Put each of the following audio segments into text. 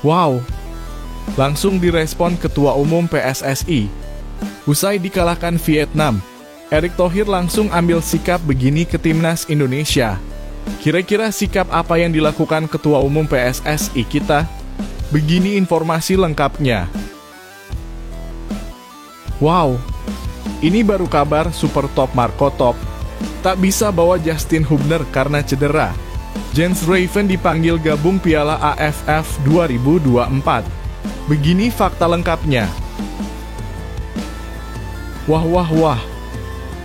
Wow, langsung direspon Ketua Umum PSSI. Usai dikalahkan Vietnam, Erick Thohir langsung ambil sikap begini ke Timnas Indonesia. Kira-kira sikap apa yang dilakukan Ketua Umum PSSI kita? Begini informasi lengkapnya. Wow, ini baru kabar super top Marco Top. Tak bisa bawa Justin Hubner karena cedera. Jens Raven dipanggil gabung Piala AFF 2024. Begini fakta lengkapnya. Wah.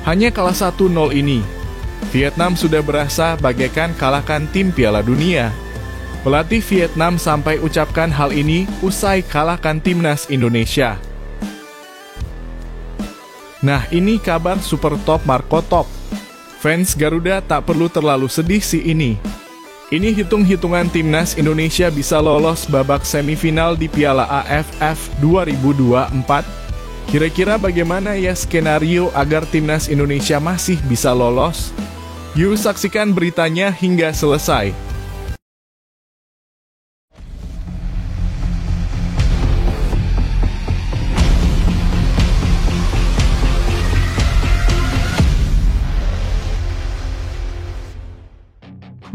Hanya kalah 1-0 ini. Vietnam sudah berasa bagaikan kalahkan tim Piala Dunia. Pelatih Vietnam sampai ucapkan hal ini usai kalahkan Timnas Indonesia. Nah, ini kabar super top Marco Top. Fans Garuda tak perlu terlalu sedih sih ini. Ini hitung-hitungan Timnas Indonesia bisa lolos babak semifinal di Piala AFF 2024. Kira-kira bagaimana ya skenario agar Timnas Indonesia masih bisa lolos? Yuk saksikan beritanya hingga selesai.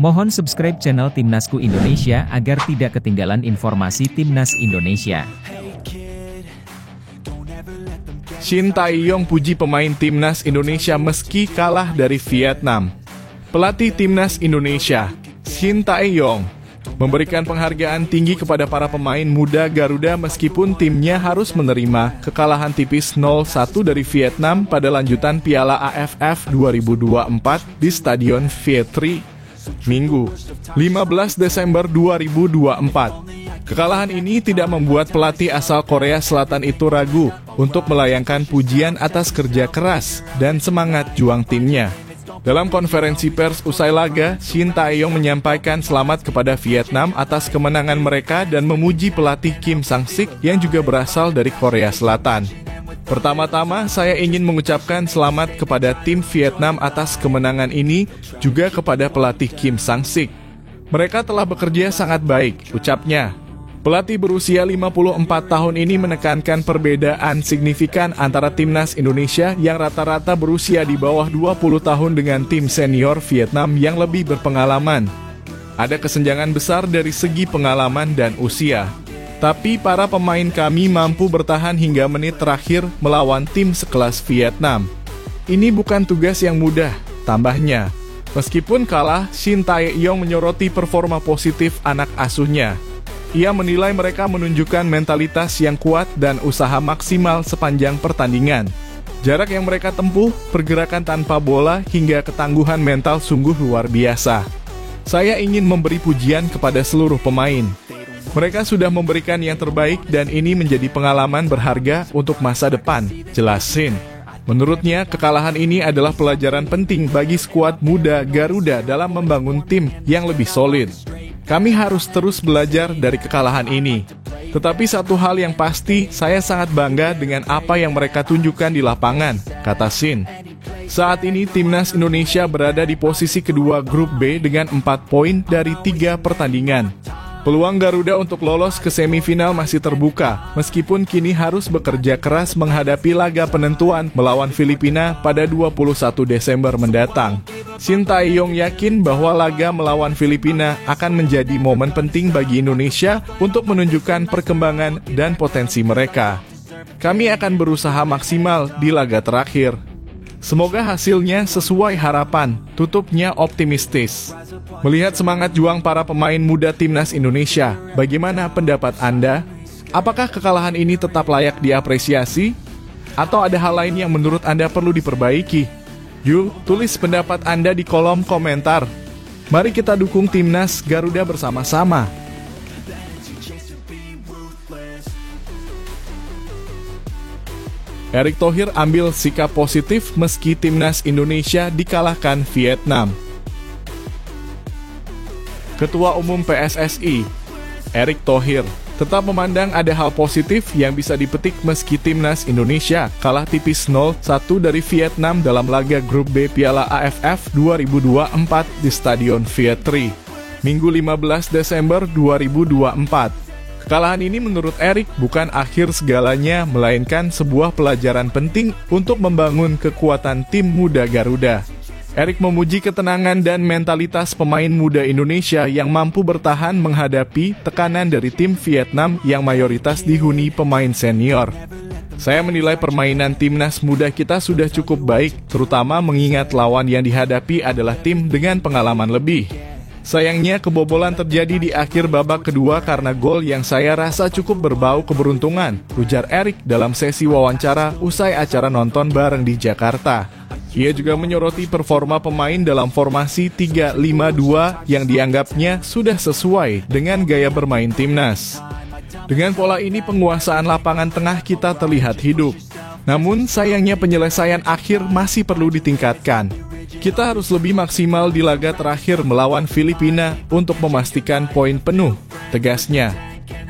Mohon subscribe channel Timnasku Indonesia agar tidak ketinggalan informasi Timnas Indonesia. Shin Tae-yong puji pemain Timnas Indonesia meski kalah dari Vietnam. Pelatih Timnas Indonesia, Shin Tae-yong, memberikan penghargaan tinggi kepada para pemain muda Garuda meskipun timnya harus menerima kekalahan tipis 0-1 dari Vietnam pada lanjutan Piala AFF 2024 di Stadion Vietri, Minggu, 15 Desember 2024. Kekalahan ini tidak membuat pelatih asal Korea Selatan itu ragu untuk melayangkan pujian atas kerja keras dan semangat juang timnya. Dalam konferensi pers usai laga, Shin Tae-yong menyampaikan selamat kepada Vietnam atas kemenangan mereka dan memuji pelatih Kim Sang-sik yang juga berasal dari Korea Selatan. Pertama-tama, saya ingin mengucapkan selamat kepada tim Vietnam atas kemenangan ini, juga kepada pelatih Kim Sang-sik. Mereka telah bekerja sangat baik, ucapnya. Pelatih berusia 54 tahun ini menekankan perbedaan signifikan antara Timnas Indonesia yang rata-rata berusia di bawah 20 tahun dengan tim senior Vietnam yang lebih berpengalaman. Ada kesenjangan besar dari segi pengalaman dan usia. Tapi para pemain kami mampu bertahan hingga menit terakhir melawan tim sekelas Vietnam. Ini bukan tugas yang mudah, tambahnya. Meskipun kalah, Shin Tae-yong menyoroti performa positif anak asuhnya. Ia menilai mereka menunjukkan mentalitas yang kuat dan usaha maksimal sepanjang pertandingan. Jarak yang mereka tempuh, pergerakan tanpa bola, hingga ketangguhan mental sungguh luar biasa. Saya ingin memberi pujian kepada seluruh pemain. Mereka sudah memberikan yang terbaik dan ini menjadi pengalaman berharga untuk masa depan, jelas Shin. Menurutnya, kekalahan ini adalah pelajaran penting bagi skuad muda Garuda dalam membangun tim yang lebih solid. Kami harus terus belajar dari kekalahan ini. Tetapi satu hal yang pasti, saya sangat bangga dengan apa yang mereka tunjukkan di lapangan, kata Shin. Saat ini Timnas Indonesia berada di posisi kedua grup B dengan 4 poin dari 3 pertandingan. Peluang Garuda untuk lolos ke semifinal masih terbuka, meskipun kini harus bekerja keras menghadapi laga penentuan melawan Filipina pada 21 Desember mendatang. Shin Tae-yong yakin bahwa laga melawan Filipina akan menjadi momen penting bagi Indonesia untuk menunjukkan perkembangan dan potensi mereka. Kami akan berusaha maksimal di laga terakhir. Semoga hasilnya sesuai harapan, tutupnya optimistis. Melihat semangat juang para pemain muda Timnas Indonesia, bagaimana pendapat Anda? Apakah kekalahan ini tetap layak diapresiasi? Atau ada hal lain yang menurut Anda perlu diperbaiki? Yuk, tulis pendapat Anda di kolom komentar. Mari kita dukung Timnas Garuda bersama-sama. Erick Thohir ambil sikap positif meski Timnas Indonesia dikalahkan Vietnam. Ketua Umum PSSI, Erick Thohir, tetap memandang ada hal positif yang bisa dipetik meski Timnas Indonesia kalah tipis 0-1 dari Vietnam dalam laga grup B Piala AFF 2024 di Stadion Vietri, Minggu 15 Desember 2024. Kekalahan ini menurut Erik bukan akhir segalanya, melainkan sebuah pelajaran penting untuk membangun kekuatan tim muda Garuda. Erik memuji ketenangan dan mentalitas pemain muda Indonesia yang mampu bertahan menghadapi tekanan dari tim Vietnam yang mayoritas dihuni pemain senior. Saya menilai permainan timnas muda kita sudah cukup baik, terutama mengingat lawan yang dihadapi adalah tim dengan pengalaman lebih. Sayangnya kebobolan terjadi di akhir babak kedua karena gol yang saya rasa cukup berbau keberuntungan, ujar Erik dalam sesi wawancara usai acara nonton bareng di Jakarta. Ia juga menyoroti performa pemain dalam formasi 3-5-2 yang dianggapnya sudah sesuai dengan gaya bermain timnas. Dengan pola ini penguasaan lapangan tengah kita terlihat hidup. Namun sayangnya penyelesaian akhir masih perlu ditingkatkan. Kita harus lebih maksimal di laga terakhir melawan Filipina untuk memastikan poin penuh, tegasnya.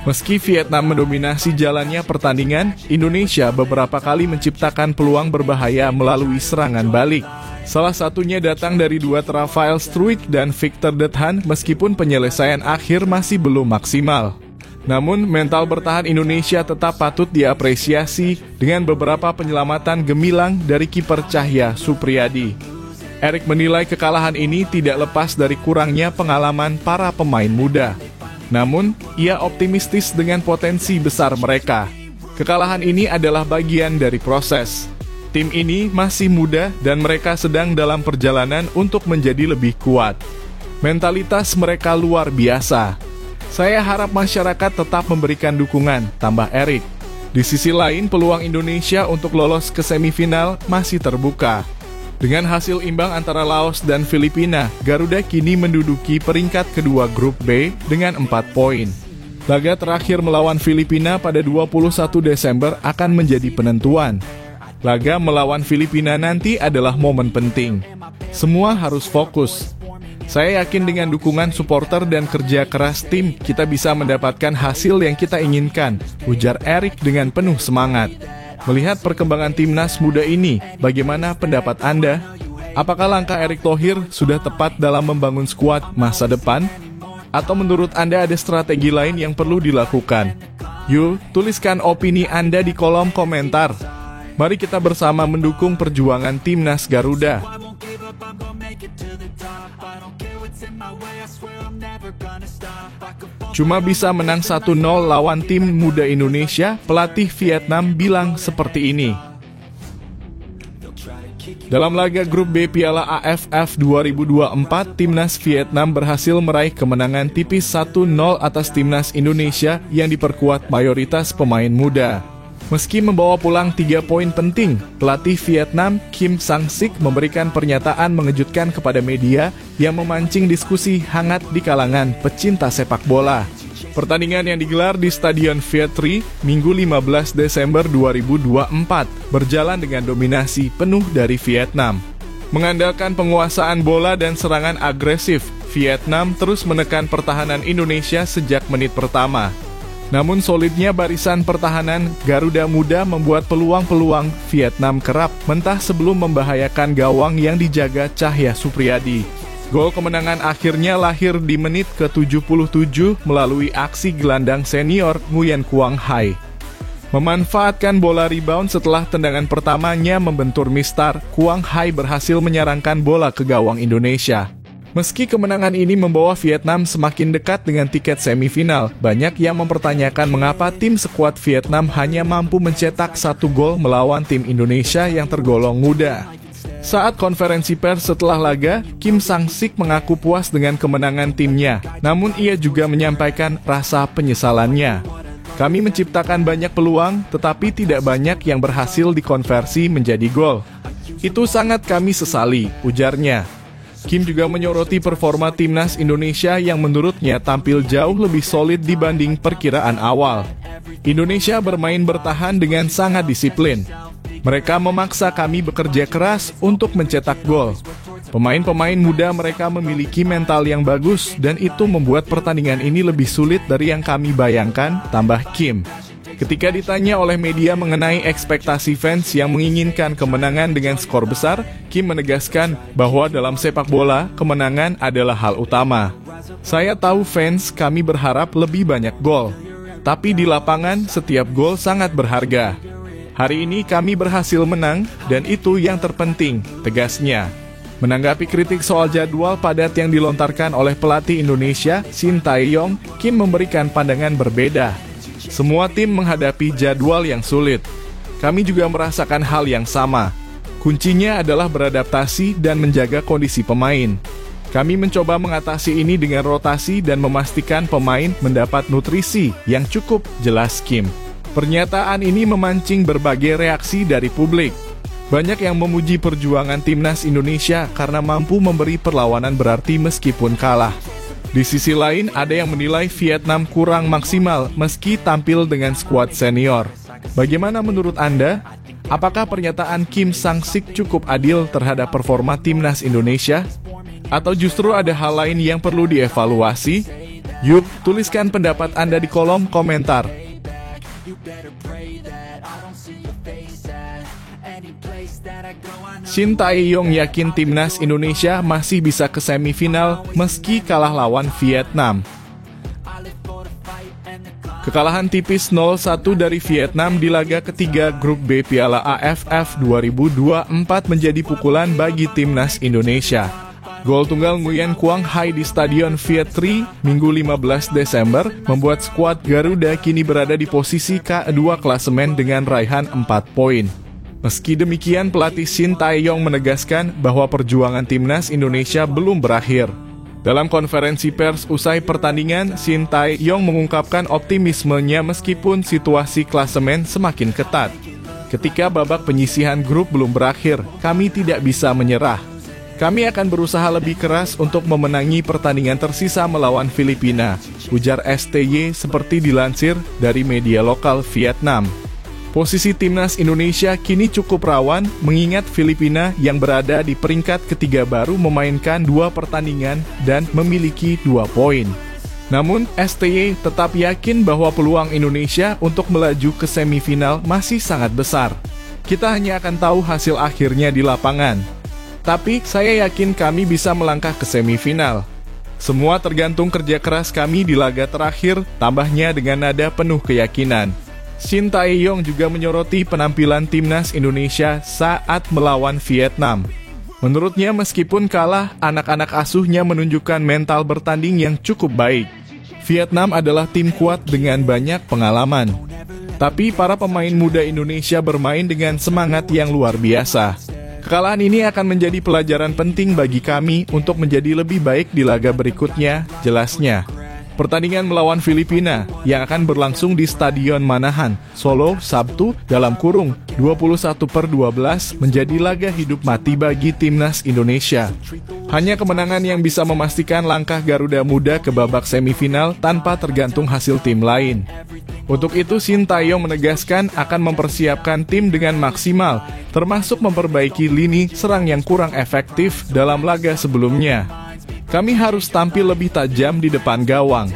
Meski Vietnam mendominasi jalannya pertandingan, Indonesia beberapa kali menciptakan peluang berbahaya melalui serangan balik. Salah satunya datang dari duet Rafael Struijk dan Victor Dethan meskipun penyelesaian akhir masih belum maksimal. Namun, mental bertahan Indonesia tetap patut diapresiasi dengan beberapa penyelamatan gemilang dari kiper Cahya Supriyadi. Erik menilai kekalahan ini tidak lepas dari kurangnya pengalaman para pemain muda. Namun, ia optimistis dengan potensi besar mereka. Kekalahan ini adalah bagian dari proses. Tim ini masih muda dan mereka sedang dalam perjalanan untuk menjadi lebih kuat. Mentalitas mereka luar biasa. Saya harap masyarakat tetap memberikan dukungan, tambah Erik. Di sisi lain, peluang Indonesia untuk lolos ke semifinal masih terbuka. Dengan hasil imbang antara Laos dan Filipina, Garuda kini menduduki peringkat kedua grup B dengan 4 poin. Laga terakhir melawan Filipina pada 21 Desember akan menjadi penentuan. Laga melawan Filipina nanti adalah momen penting. Semua harus fokus. Saya yakin dengan dukungan supporter dan kerja keras tim, kita bisa mendapatkan hasil yang kita inginkan, ujar Erik dengan penuh semangat. Melihat perkembangan timnas muda ini, bagaimana pendapat Anda? Apakah langkah Erick Thohir sudah tepat dalam membangun skuad masa depan? Atau menurut Anda ada strategi lain yang perlu dilakukan? Yuk, tuliskan opini Anda di kolom komentar. Mari kita bersama mendukung perjuangan timnas Garuda. Cuma bisa menang 1-0 lawan tim muda Indonesia, pelatih Vietnam bilang seperti ini. Dalam laga grup B Piala AFF 2024, timnas Vietnam berhasil meraih kemenangan tipis 1-0 atas timnas Indonesia yang diperkuat mayoritas pemain muda. Meski membawa pulang 3 poin penting, pelatih Vietnam Kim Sang-sik memberikan pernyataan mengejutkan kepada media yang memancing diskusi hangat di kalangan pecinta sepak bola. Pertandingan yang digelar di Stadion Viet Tri, Minggu 15 Desember 2024, berjalan dengan dominasi penuh dari Vietnam. Mengandalkan penguasaan bola dan serangan agresif, Vietnam terus menekan pertahanan Indonesia sejak menit pertama. Namun solidnya barisan pertahanan Garuda Muda membuat peluang-peluang Vietnam kerap mentah sebelum membahayakan gawang yang dijaga Cahya Supriyadi. Gol kemenangan akhirnya lahir di menit ke-77 melalui aksi gelandang senior Nguyen Quang Hai. Memanfaatkan bola rebound setelah tendangan pertamanya membentur mistar, Quang Hai berhasil menyarangkan bola ke gawang Indonesia. Meski kemenangan ini membawa Vietnam semakin dekat dengan tiket semifinal, banyak yang mempertanyakan mengapa tim skuad Vietnam hanya mampu mencetak 1 gol melawan tim Indonesia yang tergolong muda. Saat konferensi pers setelah laga, Kim Sang-sik mengaku puas dengan kemenangan timnya, namun ia juga menyampaikan rasa penyesalannya. Kami menciptakan banyak peluang, tetapi tidak banyak yang berhasil dikonversi menjadi gol. Itu sangat kami sesali, ujarnya. Kim juga menyoroti performa timnas Indonesia yang menurutnya tampil jauh lebih solid dibanding perkiraan awal. Indonesia bermain bertahan dengan sangat disiplin. Mereka memaksa kami bekerja keras untuk mencetak gol. Pemain-pemain muda mereka memiliki mental yang bagus dan itu membuat pertandingan ini lebih sulit dari yang kami bayangkan, tambah Kim. Ketika ditanya oleh media mengenai ekspektasi fans yang menginginkan kemenangan dengan skor besar, Kim menegaskan bahwa dalam sepak bola, kemenangan adalah hal utama. Saya tahu fans kami berharap lebih banyak gol. Tapi di lapangan, setiap gol sangat berharga. Hari ini kami berhasil menang, dan itu yang terpenting, tegasnya. Menanggapi kritik soal jadwal padat yang dilontarkan oleh pelatih Indonesia, Shin Tae-yong, Kim memberikan pandangan berbeda. Semua tim menghadapi jadwal yang sulit. Kami juga merasakan hal yang sama. Kuncinya adalah beradaptasi dan menjaga kondisi pemain. Kami mencoba mengatasi ini dengan rotasi dan memastikan pemain mendapat nutrisi yang cukup, jelas Kim. Pernyataan ini memancing berbagai reaksi dari publik. Banyak yang memuji perjuangan timnas Indonesia karena mampu memberi perlawanan berarti meskipun kalah. Di sisi lain, ada yang menilai Vietnam kurang maksimal meski tampil dengan skuad senior. Bagaimana menurut Anda? Apakah pernyataan Kim Sang-sik cukup adil terhadap performa timnas Indonesia? Atau justru ada hal lain yang perlu dievaluasi? Yuk, tuliskan pendapat Anda di kolom komentar. Shin Tae-yong yakin timnas Indonesia masih bisa ke semifinal meski kalah lawan Vietnam. Kekalahan tipis 0-1 dari Vietnam di laga ketiga Grup B Piala AFF 2024 menjadi pukulan bagi timnas Indonesia. Gol tunggal Nguyen Quang Hai di Stadion Viet Tri Minggu 15 Desember membuat skuad Garuda kini berada di posisi K2 klasemen dengan raihan 4 poin. Meski demikian, pelatih Shin Tae-yong menegaskan bahwa perjuangan timnas Indonesia belum berakhir. Dalam konferensi pers usai pertandingan, Shin Tae-yong mengungkapkan optimismenya meskipun situasi klasemen semakin ketat. Ketika babak penyisihan grup belum berakhir, kami tidak bisa menyerah. Kami akan berusaha lebih keras untuk memenangi pertandingan tersisa melawan Filipina, ujar STY seperti dilansir dari media lokal Vietnam. Posisi timnas Indonesia kini cukup rawan mengingat Filipina yang berada di peringkat ketiga baru memainkan 2 pertandingan dan memiliki 2 poin. Namun, STY tetap yakin bahwa peluang Indonesia untuk melaju ke semifinal masih sangat besar. Kita hanya akan tahu hasil akhirnya di lapangan. Tapi, saya yakin kami bisa melangkah ke semifinal. Semua tergantung kerja keras kami di laga terakhir, tambahnya dengan nada penuh keyakinan. Shin Tae-yong juga menyoroti penampilan timnas Indonesia saat melawan Vietnam. Menurutnya meskipun kalah, anak-anak asuhnya menunjukkan mental bertanding yang cukup baik. Vietnam adalah tim kuat dengan banyak pengalaman. Tapi para pemain muda Indonesia bermain dengan semangat yang luar biasa. Kekalahan ini akan menjadi pelajaran penting bagi kami untuk menjadi lebih baik di laga berikutnya, jelasnya. Pertandingan melawan Filipina yang akan berlangsung di Stadion Manahan, Solo, Sabtu, dalam kurung 21/12 menjadi laga hidup mati bagi timnas Indonesia. Hanya kemenangan yang bisa memastikan langkah Garuda Muda ke babak semifinal tanpa tergantung hasil tim lain. Untuk itu, Shin Tae-yong menegaskan akan mempersiapkan tim dengan maksimal, termasuk memperbaiki lini serang yang kurang efektif dalam laga sebelumnya. Kami harus tampil lebih tajam di depan gawang.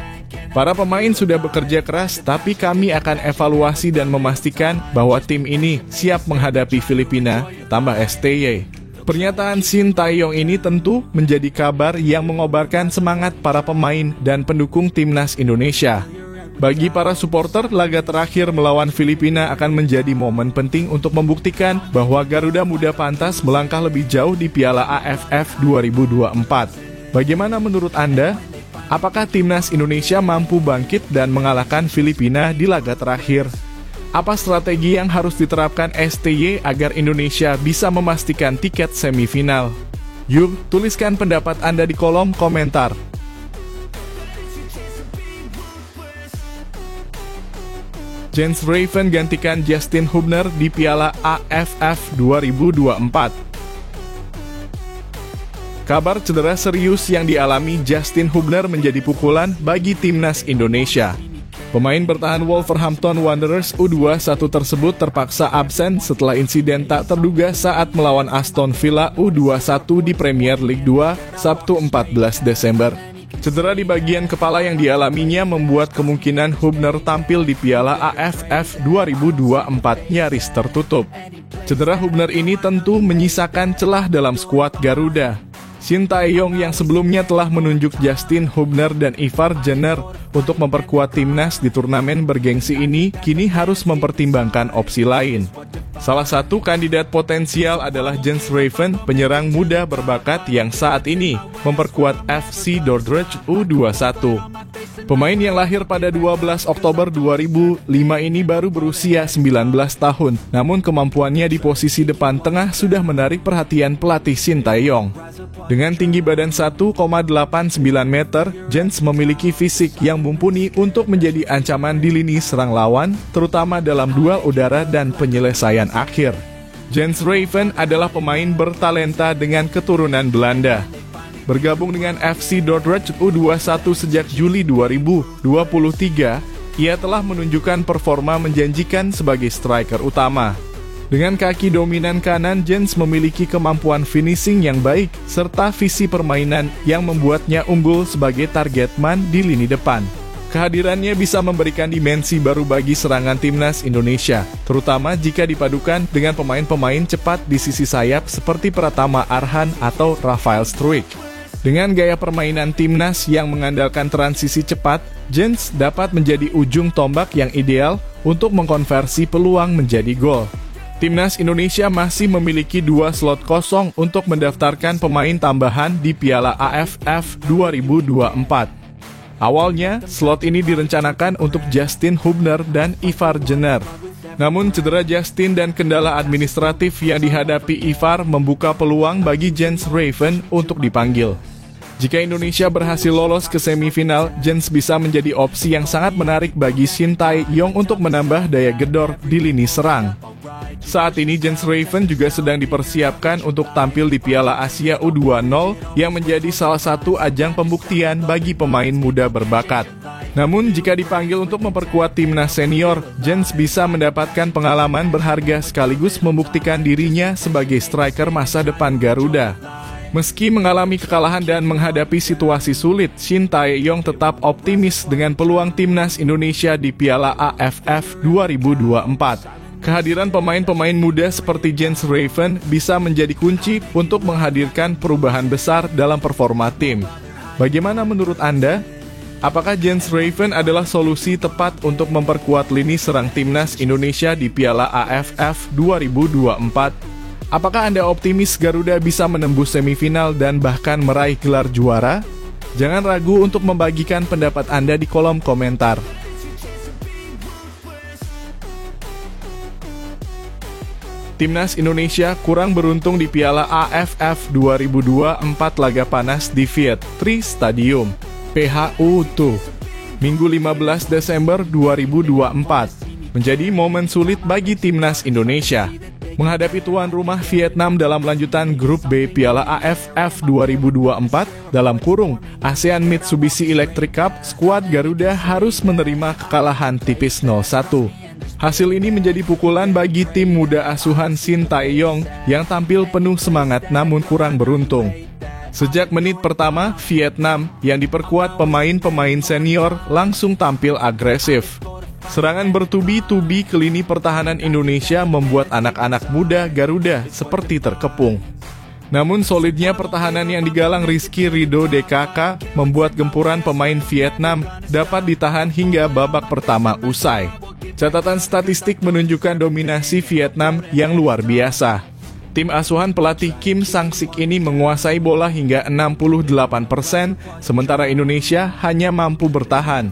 Para pemain sudah bekerja keras, tapi kami akan evaluasi dan memastikan bahwa tim ini siap menghadapi Filipina, tambah STY. Pernyataan Shin Tae-yong ini tentu menjadi kabar yang mengobarkan semangat para pemain dan pendukung timnas Indonesia. Bagi para supporter, laga terakhir melawan Filipina akan menjadi momen penting untuk membuktikan bahwa Garuda Muda pantas melangkah lebih jauh di Piala AFF 2024. Bagaimana menurut Anda? Apakah timnas Indonesia mampu bangkit dan mengalahkan Filipina di laga terakhir? Apa strategi yang harus diterapkan STY agar Indonesia bisa memastikan tiket semifinal? Yuk, tuliskan pendapat Anda di kolom komentar. Jens Raven gantikan Justin Hubner di Piala AFF 2024. Kabar cedera serius yang dialami Justin Hubner menjadi pukulan bagi timnas Indonesia. Pemain bertahan Wolverhampton Wanderers U21 tersebut terpaksa absen setelah insiden tak terduga saat melawan Aston Villa U21 di Premier League 2 Sabtu 14 Desember. Cedera di bagian kepala yang dialaminya membuat kemungkinan Hubner tampil di Piala AFF 2024 nyaris tertutup. Cedera Hubner ini tentu menyisakan celah dalam skuad Garuda. Shin Tae-yong yang sebelumnya telah menunjuk Justin Hubner dan Ivar Jenner untuk memperkuat timnas di turnamen bergengsi ini, kini harus mempertimbangkan opsi lain. Salah satu kandidat potensial adalah Jens Raven, penyerang muda berbakat yang saat ini memperkuat FC Dordrecht U21. Pemain yang lahir pada 12 Oktober 2005 ini baru berusia 19 tahun, namun kemampuannya di posisi depan tengah sudah menarik perhatian pelatih Shin Tae-yong. Dengan tinggi badan 1,89 meter, Jens memiliki fisik yang mumpuni untuk menjadi ancaman di lini serang lawan, terutama dalam duel udara dan penyelesaian akhir. Jens Raven adalah pemain bertalenta dengan keturunan Belanda. Bergabung dengan FC Dordrecht U21 sejak Juli 2023, ia telah menunjukkan performa menjanjikan sebagai striker utama. Dengan kaki dominan kanan, Jens memiliki kemampuan finishing yang baik, serta visi permainan yang membuatnya unggul sebagai target man di lini depan. Kehadirannya bisa memberikan dimensi baru bagi serangan timnas Indonesia, terutama jika dipadukan dengan pemain-pemain cepat di sisi sayap seperti Pratama Arhan atau Rafael Struijk. Dengan gaya permainan timnas yang mengandalkan transisi cepat, Jens dapat menjadi ujung tombak yang ideal untuk mengkonversi peluang menjadi gol. Timnas Indonesia masih memiliki 2 slot kosong untuk mendaftarkan pemain tambahan di Piala AFF 2024. Awalnya, slot ini direncanakan untuk Justin Hubner dan Ivar Jenner. Namun cedera Justin dan kendala administratif yang dihadapi Ivar membuka peluang bagi Jens Raven untuk dipanggil. Jika Indonesia berhasil lolos ke semifinal, Jens bisa menjadi opsi yang sangat menarik bagi Shin Tae-yong untuk menambah daya gedor di lini serang. Saat ini Jens Raven juga sedang dipersiapkan untuk tampil di Piala Asia U20 yang menjadi salah satu ajang pembuktian bagi pemain muda berbakat. Namun jika dipanggil untuk memperkuat timnas senior, Jens bisa mendapatkan pengalaman berharga sekaligus membuktikan dirinya sebagai striker masa depan Garuda. Meski mengalami kekalahan dan menghadapi situasi sulit, Shin Tae-yong tetap optimis dengan peluang timnas Indonesia di Piala AFF 2024. Kehadiran pemain-pemain muda seperti Jens Raven bisa menjadi kunci untuk menghadirkan perubahan besar dalam performa tim. Bagaimana menurut Anda? Apakah Jens Raven adalah solusi tepat untuk memperkuat lini serang timnas Indonesia di Piala AFF 2024? Apakah Anda optimis Garuda bisa menembus semifinal dan bahkan meraih gelar juara? Jangan ragu untuk membagikan pendapat Anda di kolom komentar. Timnas Indonesia kurang beruntung di Piala AFF 2024 laga panas di Viet Tri Stadium, PHU Tuh, Minggu 15 Desember 2024, menjadi momen sulit bagi Timnas Indonesia. Menghadapi tuan rumah Vietnam dalam lanjutan grup B Piala AFF 2024 (ASEAN Mitsubishi Electric Cup), skuad Garuda harus menerima kekalahan tipis 0-1. Hasil ini menjadi pukulan bagi tim muda asuhan Shin Tae-yong yang tampil penuh semangat namun kurang beruntung. Sejak menit pertama, Vietnam yang diperkuat pemain-pemain senior langsung tampil agresif. Serangan bertubi-tubi ke lini pertahanan Indonesia membuat anak-anak muda Garuda seperti terkepung. Namun solidnya pertahanan yang digalang Rizky Ridho DKK membuat gempuran pemain Vietnam dapat ditahan hingga babak pertama usai. Catatan statistik menunjukkan dominasi Vietnam yang luar biasa. Tim asuhan pelatih Kim Sang-sik ini menguasai bola hingga 68%, sementara Indonesia hanya mampu bertahan.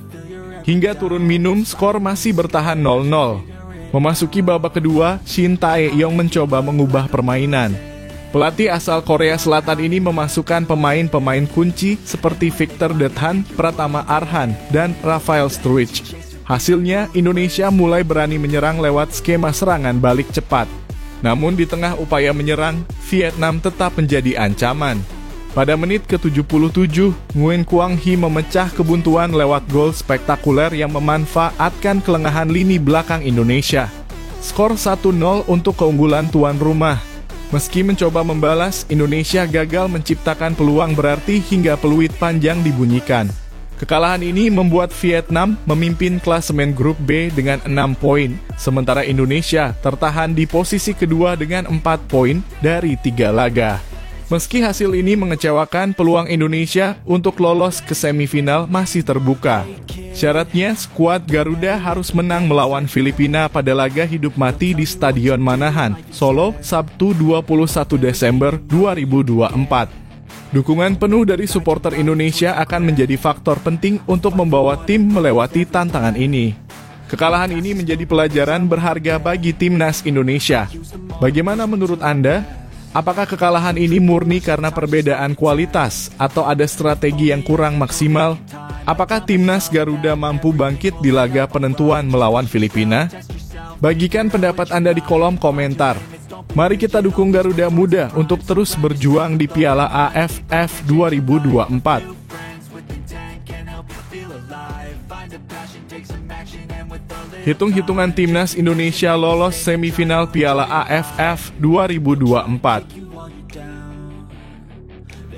Hingga turun minum, skor masih bertahan 0-0. Memasuki babak kedua, Shin Tae-yong mencoba mengubah permainan. Pelatih asal Korea Selatan ini memasukkan pemain-pemain kunci seperti Victor Dethan, Pratama Arhan, dan Rafael Struijk. Hasilnya, Indonesia mulai berani menyerang lewat skema serangan balik cepat. Namun di tengah upaya menyerang, Vietnam tetap menjadi ancaman. Pada menit ke-77, Nguyen Quang Hy memecah kebuntuan lewat gol spektakuler yang memanfaatkan kelengahan lini belakang Indonesia. Skor 1-0 untuk keunggulan tuan rumah. Meski mencoba membalas, Indonesia gagal menciptakan peluang berarti hingga peluit panjang dibunyikan. Kekalahan ini membuat Vietnam memimpin klasemen grup B dengan 6 poin, sementara Indonesia tertahan di posisi kedua dengan 4 poin dari 3 laga. Meski hasil ini mengecewakan, peluang Indonesia untuk lolos ke semifinal masih terbuka. Syaratnya, skuad Garuda harus menang melawan Filipina pada laga hidup mati di Stadion Manahan, Solo, Sabtu 21 Desember 2024. Dukungan penuh dari supporter Indonesia akan menjadi faktor penting untuk membawa tim melewati tantangan ini. Kekalahan ini menjadi pelajaran berharga bagi timnas Indonesia. Bagaimana menurut Anda? Apakah kekalahan ini murni karena perbedaan kualitas atau ada strategi yang kurang maksimal? Apakah timnas Garuda mampu bangkit di laga penentuan melawan Filipina? Bagikan pendapat Anda di kolom komentar. Mari kita dukung Garuda Muda untuk terus berjuang di Piala AFF 2024. Hitung-hitungan timnas Indonesia lolos semifinal Piala AFF 2024.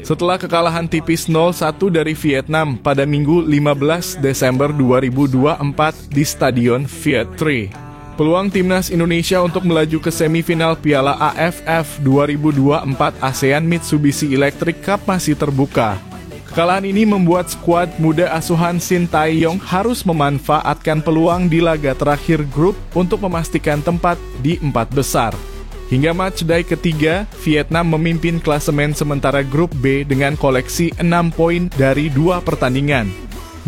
Setelah kekalahan tipis 0-1 dari Vietnam pada Minggu 15 Desember 2024 di Stadion Viet Tri, peluang timnas Indonesia untuk melaju ke semifinal Piala AFF 2024 ASEAN Mitsubishi Electric Cup masih terbuka. Kekalahan ini membuat skuad muda asuhan Shin Tae-yong harus memanfaatkan peluang di laga terakhir grup untuk memastikan tempat di 4 besar. Hingga matchday ketiga, Vietnam memimpin klasemen sementara grup B dengan koleksi 6 poin dari 2 pertandingan.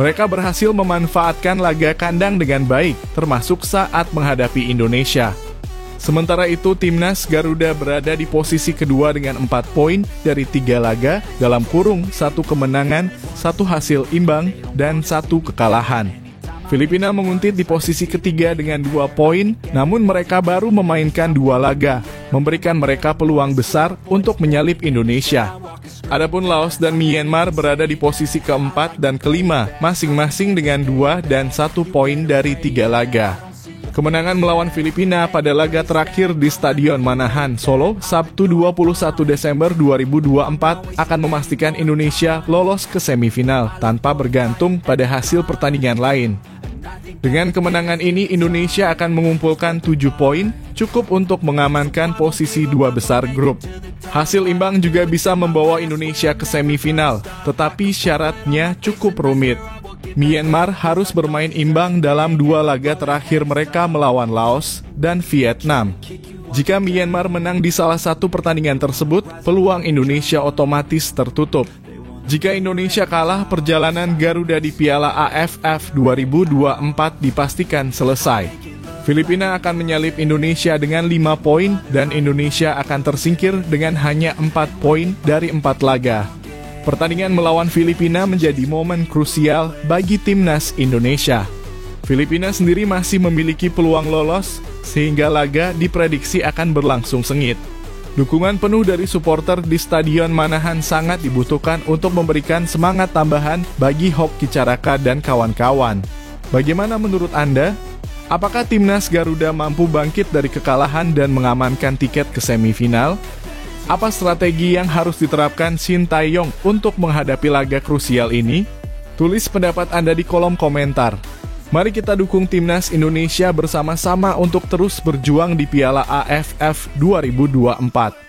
Mereka berhasil memanfaatkan laga kandang dengan baik, termasuk saat menghadapi Indonesia. Sementara itu, timnas Garuda berada di posisi kedua dengan 4 poin dari 3 laga dalam kurung 1 kemenangan, 1 hasil imbang, dan 1 kekalahan. Filipina menguntit di posisi ketiga dengan 2 poin, namun mereka baru memainkan 2 laga, memberikan mereka peluang besar untuk menyalip Indonesia. Adapun Laos dan Myanmar berada di posisi keempat dan kelima, masing-masing dengan 2 dan 1 poin dari 3 laga. Kemenangan melawan Filipina pada laga terakhir di Stadion Manahan, Solo, Sabtu 21 Desember 2024 akan memastikan Indonesia lolos ke semifinal tanpa bergantung pada hasil pertandingan lain. Dengan kemenangan ini, Indonesia akan mengumpulkan 7 poin, cukup untuk mengamankan posisi 2 besar grup. Hasil imbang juga bisa membawa Indonesia ke semifinal, tetapi syaratnya cukup rumit. Myanmar harus bermain imbang dalam 2 laga terakhir mereka melawan Laos dan Vietnam. Jika Myanmar menang di salah satu pertandingan tersebut, peluang Indonesia otomatis tertutup. Jika Indonesia kalah, perjalanan Garuda di Piala AFF 2024 dipastikan selesai. Filipina akan menyalip Indonesia dengan 5 poin dan Indonesia akan tersingkir dengan hanya 4 poin dari 4 laga. Pertandingan melawan Filipina menjadi momen krusial bagi timnas Indonesia. Filipina sendiri masih memiliki peluang lolos, sehingga laga diprediksi akan berlangsung sengit. Dukungan penuh dari supporter di Stadion Manahan sangat dibutuhkan untuk memberikan semangat tambahan bagi Hoki Caraka dan kawan-kawan. Bagaimana menurut Anda? Apakah timnas Garuda mampu bangkit dari kekalahan dan mengamankan tiket ke semifinal? Apa strategi yang harus diterapkan Shin Tae-yong untuk menghadapi laga krusial ini? Tulis pendapat Anda di kolom komentar. Mari kita dukung timnas Indonesia bersama-sama untuk terus berjuang di Piala AFF 2024.